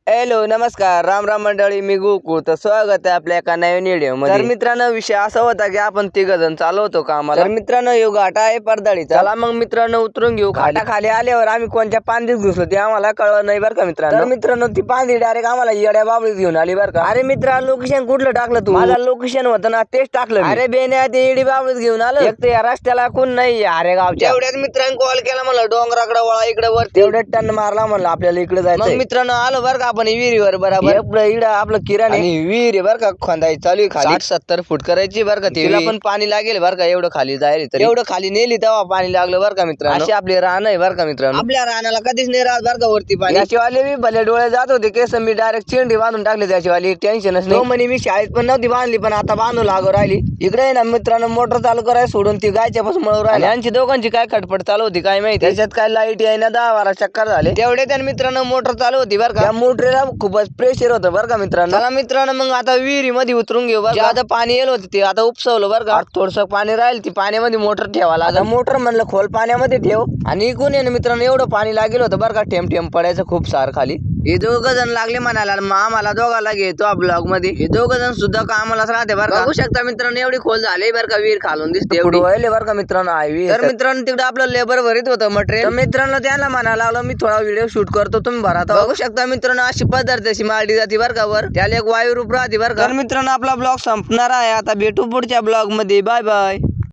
Hello नमस्कार राम राम मंडळी, मी गोकुळ. तर स्वागत आहे आपल्या एका नवीन व्हिडिओ मध्ये. तर मित्रांनो, विषय असा होता की आपण 3 जण चालू होतो कामाला. तर मित्रांनो, यो घाटा आहे परदाळीचा. चला मग मित्रांनो उतरून घेऊ. घाटा खाली आल्यावर आम्ही कोणत्या पांदीत घुसलो ते आम्हाला कळलं नाही बरं का मित्रांनो. तर मित्रांनो, ती पांदी डायरेक्ट आम्हाला येड्या बाबळीत घेऊन आली बरं का. अरे मित्रा, लोकेशन कुठलं टाकलं तू? माझं लोकेशन होतं ना, तेच टाकलं. अरे बेन्या, ते येडी बाबळीत घेऊन आलं. एक तर या रस्त्याला कोण नाही अरे गावच्या. एवढ्याच मित्रांनी कॉल केला, म्हणलं डोंगराकडे वळा, इकडे वरती. एवढ्याच टन मारला, म्हणलं आपल्याला इकडे जायचं. मग मित्रांनो आलो बरं का आपण विहिरीवर. बरोबर इकडं आपलं किराण आणि विहीर आहे बरं का, खोंदाई चालू आहे खाली. 60-70 फूट करायची बरं का. तिला पण पाणी लागेल बरं का. एवढं खाली जायला तर एवढं खाली नेली तेव्हा पाणी लागलं बरं का मित्रांनो. अशी आपली रान आहे बरं का मित्रांनो. आपल्या रानाला कधीच नाही राहत बरं का वरती पाणी. त्याच्यावाले मी भले डोळे जात होते केस, मी डायरेक्ट चेंडी बांधून टाकले त्याच्यावाली. टेन्शनच नाही. म्हणे मी शाळेत पण नव्हती बांधली, पण आता बांधू लागू राहिली. इकडे आहे ना मित्रांनो, मोटर चालू करायला सोडून ती गायच्या पासून मळू राहिली. यांची दोघांची काय खटपट चालू होती काय माहिती. त्याच्यात काय लाईट आहे ना, 10-12 चक्कर झाले तेवढे. त्या मित्रांनो मोटर चालू होती बरं का. त्या मोटरीला खूपच प्रेशर होतं बरं का मित्रांनो. चला मित्रांनो, मग आता विहिरी मध्ये उतरून घेऊ बरं. आता पाणी येलं होतं ते आता उपसवलं बरं का. थोडस पाणी राहील, ती पाण्यामध्ये मोटर ठेवायला. आता मोटर म्हणलं खोल पाण्यामध्ये ठेव. आणि इकून आहे ना मित्रांनो, एवढं पाणी लागेल होतं बरं का, ठेम ठेम पडायचं खूप सार खाली. हे 2 जण लागले म्हणायला, आम्हाला दोघाला घेतो ब्लॉग मध्ये. हे 2 जण सुद्धा कामालाच राहते बरं का. बघू शकता मित्रांनो, एवढी खोल झाली बरं का, विहीर खालून दिसते एवढी व्हायले बरं का मित्रांनो. तर मित्रांनो, तिकडे आपलं लेबर भरीत होतं मटेरियल. मित्रांनो त्यांना म्हणायला लागलो, मी थोडा व्हिडिओ शूट करतो, तुम्ही भरा. बघू शकता मित्रांनो, अशी पदार्थाची मारली जाते बरं का वर. त्याला एक वायू रूप राहते बरं का. तर मित्रांनो, आपला ब्लॉग संपणार आहे आता. भेटू पुढच्या ब्लॉग मध्ये. Bye bye.